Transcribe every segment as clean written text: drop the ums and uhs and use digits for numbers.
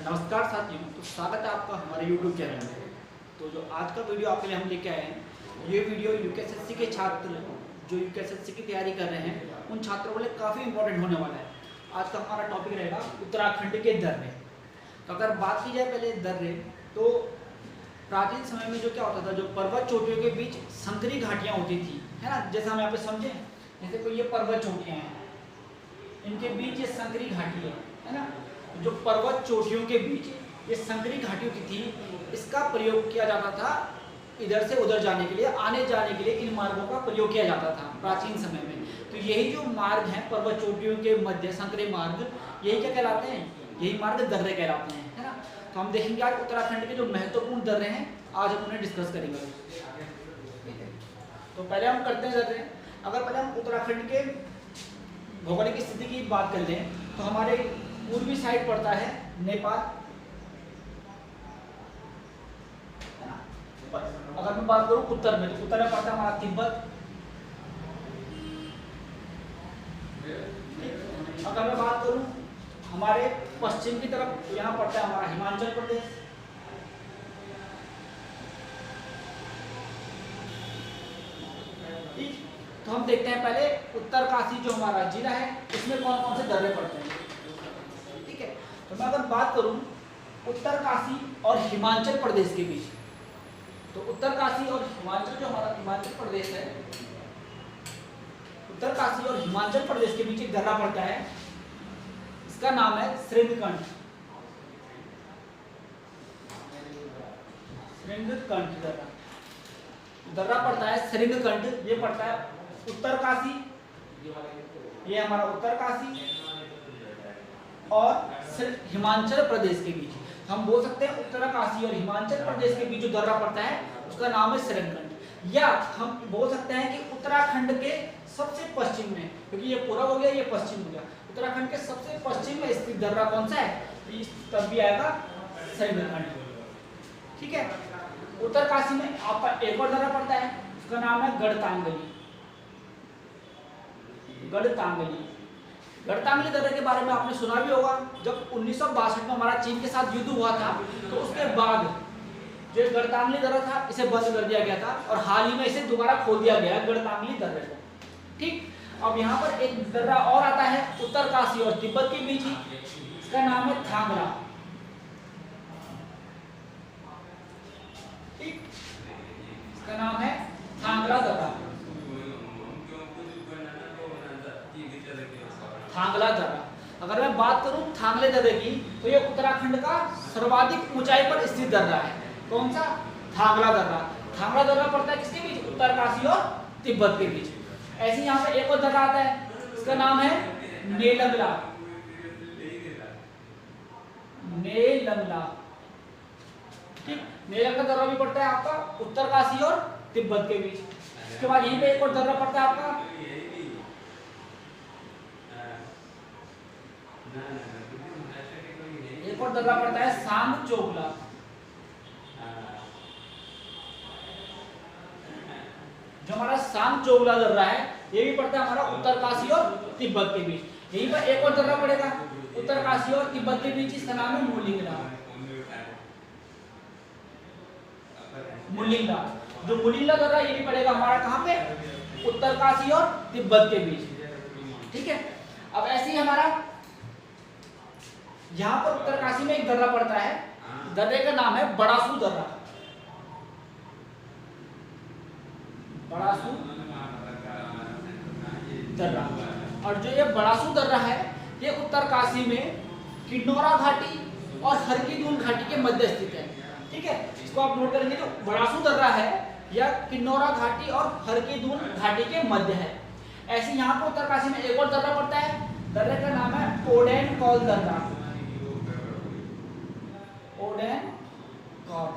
नमस्कार साथियों, तो स्वागत है आपका हमारे YouTube चैनल में। तो जो आज का वीडियो आपके लिए हम लेके आए हैं, ये वीडियो यूकेएसएससी के छात्र जो यूकेएसएससी की तैयारी कर रहे हैं उन छात्रों के लिए काफ़ी इंपॉर्टेंट होने वाला है। आज का हमारा टॉपिक रहेगा उत्तराखंड के दर्रे। तो अगर बात की जाए पहले दर्रे, तो प्राचीन समय में जो क्या होता था, जो पर्वत चोटियों के बीच संकरी घाटियाँ होती थी, है ना। जैसे हम यहाँ पे समझे, जैसे कोई ये पर्वत चोटियाँ हैं, इनके बीच ये संकरी घाटी है ना। जो पर्वत चोटियों के बीच ये संकरी घाटियों की थी, इसका प्रयोग किया जाता था इधर से उधर जाने के लिए, आने जाने के लिए इन मार्गों का प्रयोग किया जाता था प्राचीन समय में। तो यही जो मार्ग हैं पर्वत चोटियों के मध्य संकरे मार्ग, यही क्या कहलाते हैं, यही मार्ग दर्रे कहलाते हैं, है ना। तो हम देखेंगे आज उत्तराखंड के जो महत्वपूर्ण दर्रे हैं, आज हम उन्हें डिस्कस करेंगे। तो पहले हम करते हैं दर्रे। अगर पहले हम उत्तराखंड के भौगोलिक स्थिति की बात कर लें, तो हमारे पूर्वी साइड पड़ता है नेपाल, है ना। अगर मैं बात करूं उत्तर में, तो उत्तर में पड़ता है हमारा तिब्बत। अगर मैं बात करूं हमारे पश्चिम की तरफ, तो यहाँ पड़ता है हमारा हिमाचल प्रदेश। ठीक, तो हम देखते हैं पहले उत्तरकाशी जो हमारा जिला है, उसमें कौन कौन से दर्रे पड़ते हैं। ठीक है, तो मैं अगर बात करूं उत्तरकाशी और हिमाचल प्रदेश के बीच, तो उत्तरकाशी और हिमाचल, जो हमारा हिमाचल प्रदेश है, उत्तरकाशी और हिमाचल प्रदेश के बीच एक दर्रा पड़ता है, इसका नाम है श्रृंगकंठ। श्रृंगकंठ दर्रा, दर्रा पड़ता है श्रृंगकंठ। ये पड़ता है उत्तरकाशी, ये हमारा उत्तरकाशी और हिमाचल प्रदेश के बीच। हम बोल सकते हैं उत्तरकाशी और हिमाचल प्रदेश के बीच जो दर्रा पड़ता है, उसका नाम है श्रृंगकंठ। या हम बोल सकते हैं कि उत्तराखंड के सबसे पश्चिम में, क्योंकि ये पूरा हो गया, ये पश्चिम हो गया, उत्तराखंड के सबसे पश्चिम में स्थित दर्रा कौन सा है, तब भी आएगा श्रृंगकंठ। ठीक है, उत्तरकाशी में आपका एक और दर्रा पड़ता है, उसका नाम है गढ़तांगली। गढ़तांगली, गढ़तांगली दर्रे के बारे में आपने सुना भी होगा। जब 1962 में हमारा चीन के साथ युद्ध हुआ था, तो उसके बाद जो गढ़तांगली दर्रा था, इसे बंद कर दिया गया था और हाल ही में इसे दोबारा खोल दिया गया गढ़तांगली दर्रे को। ठीक, अब यहाँ पर एक दर्रा और आता है उत्तरकाशी और तिब्बत के बीच ही, इसका नाम है थांगला। ठीक, इसका नाम है थांगला दर्रा। थांगला दर्रा, अगर मैं बात करूं थांगले दर्रे की, तो ये उत्तराखंड का सर्वाधिक ऊंचाई पर स्थित दर्रा है। कौन सा? थांगला दर्रा। थांगला दर्रा पड़ता है किसके बीच? उत्तरकाशी और तिब्बत के बीच। ऐसे ही यहाँ पे एक और दर्रा आता है, इसका नाम है नेलंगला। नेलंगला, ठीक, नेलंगला दर्रा भी पड़ता है आपका उत्तरकाशी और तिब्बत के बीच। इसके बाद यहीं पे एक और दर्रा पड़ता है आपका, एक और दर्रा पड़ता है सांग चोगला। जो हमारा सांग चोगला दर्रा है, ये भी पड़ता है हमारा उत्तरकाशी और तिब्बत के बीच। यहीं पर एक और दर्रा पड़ेगा उत्तरकाशी और तिब्बत के बीच, इसका नाम है मुलिंगला। मुलिंगला, जो मुलिंगला दर्रा, ये भी पड़ेगा हमारा कहाँ पे? उत्तरकाशी और तिब्बत के बीच। ठीक है, अब ऐसे ही हमारा यहाँ पर उत्तरकाशी में एक दर्रा पड़ता है, दर्रे का नाम है बड़ासू दर्रा। बड़ासू दर्रा, और जो ये बड़ासू दर्रा है, ये उत्तरकाशी में किन्नौरा घाटी और हरकी-दून घाटी के मध्य स्थित है। ठीक है, इसको आप नोट करेंगे, जो बड़ासू दर्रा है यह किन्नौरा घाटी और हरकी-दून घाटी के मध्य है। ऐसे यहाँ पर उत्तरकाशी में एक और दर्रा पड़ता है, दर्रे का नाम है ओडेन कॉल दर्रा। ओडेन कॉल,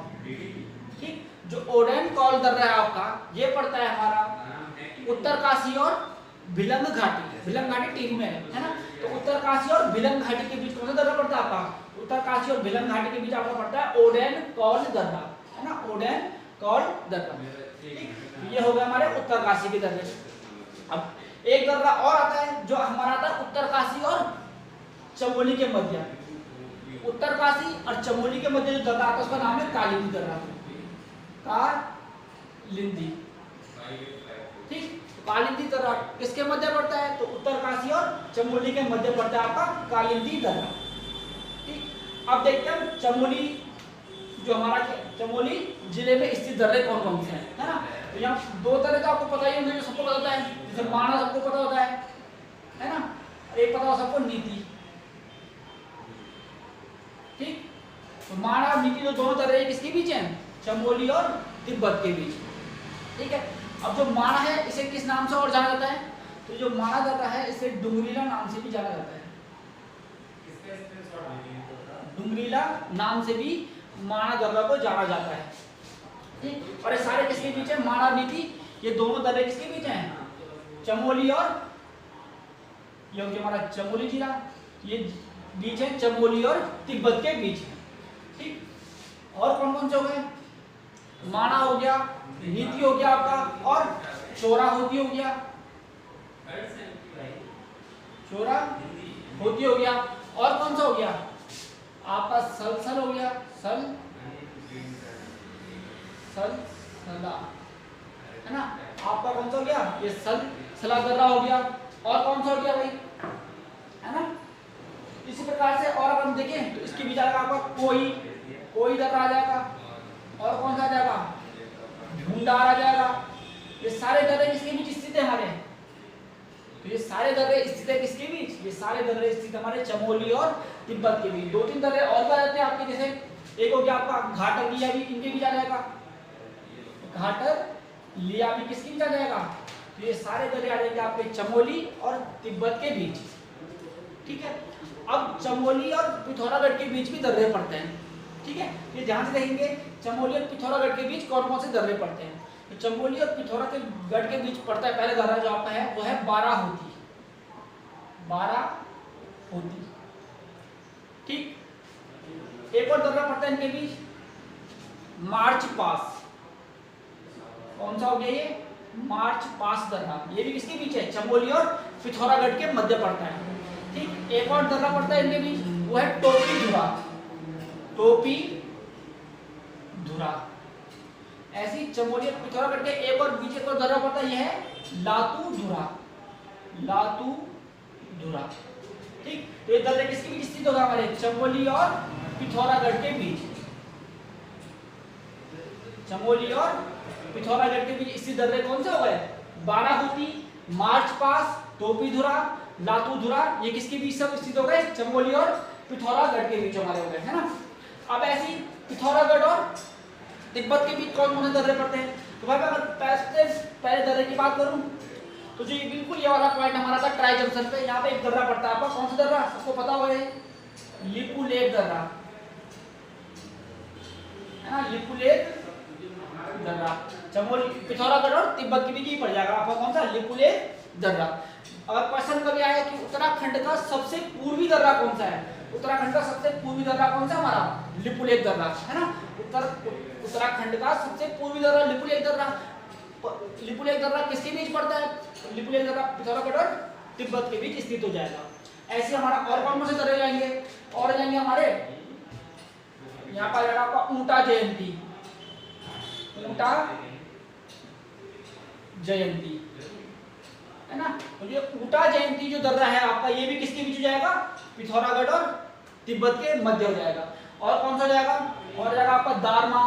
ठीक, जो ओडेन कॉल दर्रा है आपका, ये पड़ता है हमारा उत्तरकाशी और भिलंग घाटी। भिलंग घाटी टीम में है ना। तो उत्तरकाशी और भिलंग घाटी के बीच कौन सा दर्रा पड़ता है आपका? उत्तरकाशी और भिलंग घाटी के बीच आपका पड़ता है ओडेन कॉल दर्रा, है ना, ओडेन कॉल दर्रा। ठीक, ये हो गया हमारे उत्तरकाशी के दर्रे। अब एक दर्रा और आता है, जो हमारा आता है उत्तरकाशी और चमोली के मध्य, उत्तरकाशी और चमोली के मध्य जो दर्रा आता है उसका नाम है कालिंदी दर्रा। कालिंदी, ठीक। कालिंदी दर्रा किसके मध्य पड़ता है? तो उत्तरकाशी और चमोली के मध्य पड़ता है आपका कालिंदी दर्रा, ठीक। अब देखते हैं चमोली जो हमारा चमोली जिले में स्थित दर्रे कौन कौन से हैं, है ना। तो यहाँ दो दर्रे तो आपको पता ही होंगे, जो सबको पता होता है, जैसे माणा सबको पता होता है ना। एक पता हो सबको नीति, ठीक। तो माणा और नीति जो दोनों दर्रे किसके बीच हैं? चमोली और तिब्बत के बीच, ठीक है। अब जो माणा है इसे किस नाम से और जाना जाता है? तो जो माणा दर्रा है इसे डुंगरीला नाम से भी जाना जाता है। डुंगरीला नाम से भी माणा दर्रा को जाना जाता है, ठीक। और ये सारे किसके बीच है? माणा नीति, ये दोनों दर्रे किसके बीच हैं? चमोली और ये हो गया हमारा चमोली जिला, ये बीच है चमोली और तिब्बत के बीच है, ठीक। और कौन कौन से हो गए? माणा हो गया, नीति हो गया आपका, और चोरा होती हो गया, चोरा होती हो गया। और कौन सा हो गया आपका? सलसल हो गया, सला, है ना। आपका कौन सा हो गया? ये सला दर्रा हो गया। और कौन सा हो गया भाई, है ना। इसी प्रकार से और अगर हम देखें तो इसके बीच आएगा आपका कोई दर्रा आ जाएगा, और कौन सा आ जाएगा? ढूंढार आ जाएगा। ये सारे दर्रे किसके बीच स्थित है हमारे? तो ये सारे दर्रे स्थित है किसके बीच? ये सारे दर्रे स्थित हमारे चमोली और तिब्बत के बीच। दो तीन दर्रे और भी आ जाते हैं आपके, जैसे एक हो गया आपका घाटर लिया भी, इनके बीच आ जाएगा। घाटर लिया भी किसके बीच आ जाएगा? तो ये सारे दर्रे आ जाएंगे आपके चमोली और तिब्बत के बीच, ठीक है। अब चमोली और पिथौरागढ़ के बीच भी दर्रे पड़ते हैं, ठीक है। ये ध्यान से देखेंगे चमोली और पिथौरागढ़ के बीच कौन कौन से दर्रे पड़ते हैं। तो चमोली और पिथौरागढ़ के बीच पड़ता है पहले दर्रा जो आपका है वो है बाराहोती, ठीक। एक और दर्रा पड़ता है इनके बीच, मार्च पास। कौन सा हो गया ये? मार्च पास दर्रा। ये भी किसके बीच है? चमोली और पिथौरागढ़ के मध्य पड़ता है, ठीक। एक और दर्रा पड़ता है इनके बीच, वो है टोपी धुरा। ऐसी चमोली और पिथौरागढ़ के एक और बीच एक और दर्रा पड़ता है, यह है लातू धुरा, ठीक। तो ये दर्रे किसके बीच स्थित होगा? हमारे चमोली और पिथौरागढ़ के बीच। चमोली और पिथौरागढ़ के बीच स्थित दर्रे कौन से हो गए? बाराहोती, मार्च पास, टोपी धुरा, लातू धुरा, ये किसके बीच सब स्थित हो गए? चमोली और पिथौरागढ़ के बीच हमारे हो गए, है ना। अब ऐसी पिथौरागढ़ और तिब्बत के बीच कौन कौन से दर्रे पड़ते हैं? तो भाई अगर पहले दर्रे की बात करूं तो जो ये बिल्कुल ये वाला पॉइंट हमारा था ट्राई जंक्शन पे, यहाँ पे एक दर्रा पड़ता है आपका। कौन सा दर्रा? सबको पता होगा, लिपुलेख दर्रा, है ना। लिपुलेख दर्रा चमोली, पिथौरागढ़ और तिब्बत के बीच ही पड़ जाएगा आपका। कौन सा? लिपुलेख दर्रा। अगर क्वेश्चन कभी आया कि उत्तराखंड का सबसे पूर्वी दर्रा कौन सा है? उत्तराखंड का सबसे पूर्वी दर्रा कौन सा? हमारा लिपुलेख दर्रा, है ना। उत्तराखंड का सबसे पूर्वी दर्रा लिपुलेख दर्रा। लिपुलेख दर्रा किसके बीच पड़ता है? लिपुलेख दर्रा पिथौरागढ़ और तिब्बत के बीच स्थित हो जाएगा। ऐसे हमारा और कौन से दर्रे जाएंगे? और जाएंगे हमारे यहाँ पर जाएगा आपका ऊंटा जयंती, है ना। तो ये ऊंटा जयंती जो दर्रा है आपका, ये भी किसके बीच हो जाएगा? पिथौरागढ़ और तिब्बत के मध्य हो जाएगा। और कौन सा जाएगा? और जाएगा आपका दारमा,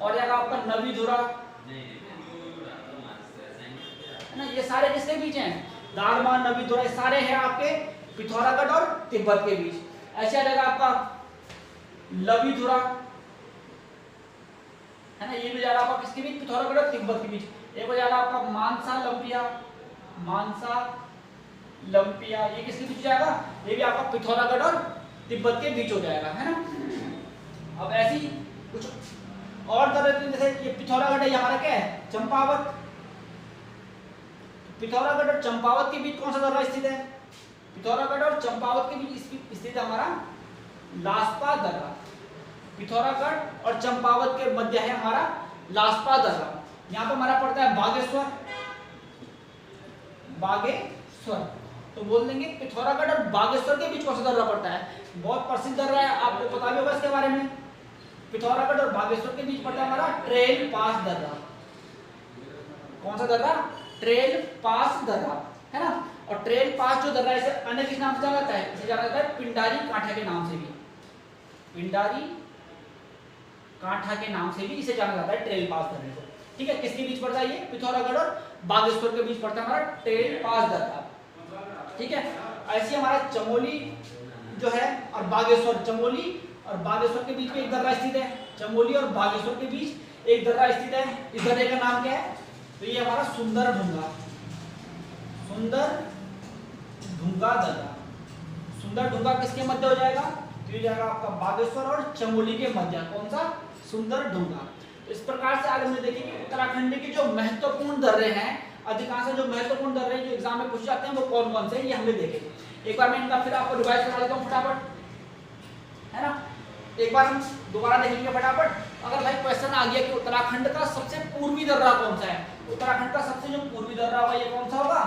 और जाएगा आपका नवीधुरा, है ना। ये सारे किसके बीच हैं? दारमा, नवीधुरा, ये सारे हैं आपके पिथौरागढ़ और तिब्बत के बीच। ऐसे आ जाएगा आपका लवीधुरा, है ना। ये भी जाएगा आपका किसके बीच? पिथौरागढ़ और तिब्बत के बीच। एक हो जाएगा आपका मानसा लंपिया, ये किसके बीच जाएगा? ये भी आपका पिथौरागढ़ और तिब्बत के बीच हो जाएगा, है ना। अब ऐसी कुछ और दर्रे, जैसे ये पिथौरागढ़ है, हमारा क्या है? चंपावत। पिथौरागढ़ और चंपावत के बीच कौन सा दर्रा स्थित है? पिथौरागढ़ और चंपावत के बीच स्थित हमारा लास्पा दर्रा। पिथौरागढ़ और चंपावत के मध्य है हमारा लास्पा दर्रा। यहाँ पे हमारा पड़ता है बागेश्वर, तो बोल देंगे पिथौरागढ़ और बागेश्वर के बीच कौन सा दर्रा पड़ता है। बहुत प्रसिद्ध दर्रा है, आपको पता भी होगा इसके बारे में। पिथौरागढ़ और बागेश्वर के बीच पड़ता है हमारा ट्रेल पास दर्रा। कौन सा दर्रा? ट्रेल पास दर्रा, है ना। और ट्रेल पास जो दर्रा है इसे अन्य किस नाम से जाना जाता है? इसे जाना जाता है पिंडारी कांठा के नाम से भी। पिंडारी कांठा के नाम से भी इसे जाना जाता है ट्रेल पास दर्रे को। ठीक है, किसके बीच पड़ता है ये? पिथौरागढ़ और बागेश्वर के बीच पड़ता है हमारा ट्रेल पास दर्रा। ठीक है, ऐसे हमारा चमोली जो है और बागेश्वर, चमोली और बागेश्वर के बीच में एक दर्रा स्थित है। चमोली और बागेश्वर के बीच एक दर्रा स्थित है। इस दर्रे का नाम क्या है? तो ये हमारा सुंदर ढूंगा, सुंदर ढूंगा दर्रा। सुंदर ढूंगा किसके मध्य हो जाएगा? तो ये जाएगा आपका बागेश्वर और चमोली के मध्य। कौन सा? सुंदर ढूंगा। तो इस प्रकार से आज हमने देखे कि उत्तराखंड के जो महत्वपूर्ण दर्रे हैं, अधिकांश जो महत्वपूर्ण दर्रे जो एग्जाम में पूछे जाते हैं वो कौन कौन से हैं, ये हमने देखे। एक बार मैं इनका फिर आपको रिवाइज करा देता हूँ फटाफट, है ना। एक बार हम दोबारा देखेंगे फटाफट। अगर भाई क्वेश्चन आ गया कि उत्तराखंड का सबसे पूर्वी दर्रा कौन सा है, उत्तराखंड का सबसे जो पूर्वी दर्रा होगा ये कौन सा होगा?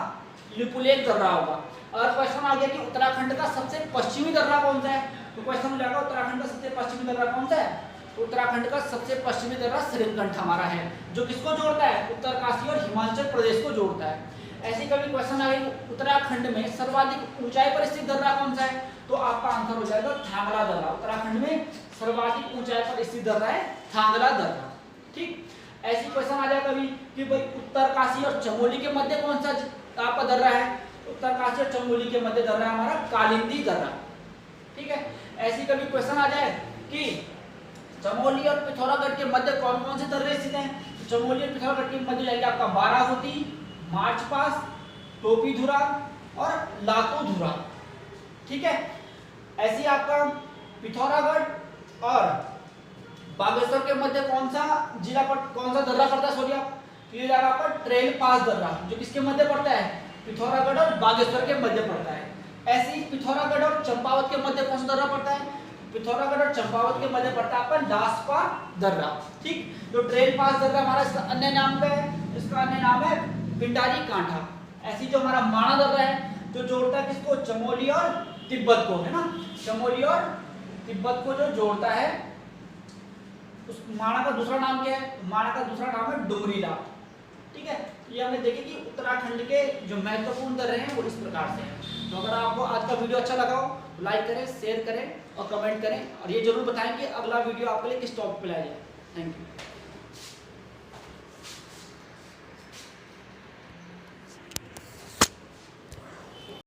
लिपुलेख दर्रा होगा। अगर क्वेश्चन आ गया कि उत्तराखंड का सबसे पश्चिमी दर्रा कौन सा है, तो क्वेश्चन हो जाएगा उत्तराखंड का सबसे पश्चिमी दर्रा कौन सा है? उत्तराखंड का सबसे पश्चिमी दर्रा सरिस्कंठ हमारा है, जो किसको जोड़ता है? उत्तरकाशी और हिमाचल प्रदेश को जोड़ता है। ऐसे कभी क्वेश्चन आए उत्तराखंड में सर्वाधिक ऊंचाई पर स्थित दर्रा कौन सा है, तो आपका आंसर हो जाएगा थांगला दर्रा। उत्तराखंड में सर्वाधिक ऊंचाई पर स्थित दर्रा है थांगला दर्रा। ठीक, ऐसी क्वेश्चन आ जाए कभी कि भाई उत्तरकाशी और चमोली के मध्य कौन सा आपका दर्रा है? उत्तरकाशी और चमोली के मध्य दर्रा है हमारा कालिंदी दर्रा। ठीक है, ऐसी कभी क्वेश्चन आ जाए कि चमोली और पिथौरागढ़ के मध्य कौन कौन से दर्रे स्थित हैं? चमोली और पिथौरागढ़ के मध्य जाएगा आपका बाराहोती, मार्च पास, टोपीधुरा और लातूधुरा। ठीक है, ऐसी आपका पिथौरागढ़ और बागेश्वर के मध्य कौन सा जिला पर कौन सा दर्रा पड़ता है? सॉरी आप ये जाएगा आपका ट्रेल पास दर्रा, जो किसके मध्य पड़ता है? पिथौरागढ़ और बागेश्वर के मध्य पड़ता है। ऐसे ही पिथौरागढ़ और चंपावत के मध्य कौन सा दर्रा पड़ता है? पिथौरागढ़ और चंपावत के मध्य पड़ता है आपका डासपा दर्रा। ठीक, जो ट्रेल पास दर्रा हमारा इसका अन्य नाम पे है, इसका अन्य नाम है पिंडारी कांठा। ऐसी जो हमारा माणा दर्रा है जो जोड़ता है किसको? चमोली और तिब्बत को, है ना। चमोली और तिब्बत को जो जोड़ता है, उस माणा का दूसरा नाम क्या है? माणा का दूसरा नाम है डुमरीला। ठीक है, ये हमने देखे कि उत्तराखंड के जो महत्वपूर्ण दर्रे हैं वो इस प्रकार से हैं। तो अगर आपको आज का वीडियो अच्छा लगा हो तो लाइक करें, शेयर करें और कमेंट करें, और ये जरूर बताएं कि अगला वीडियो आपके लिए किस टॉपिक पे लाया जाए। Thank you.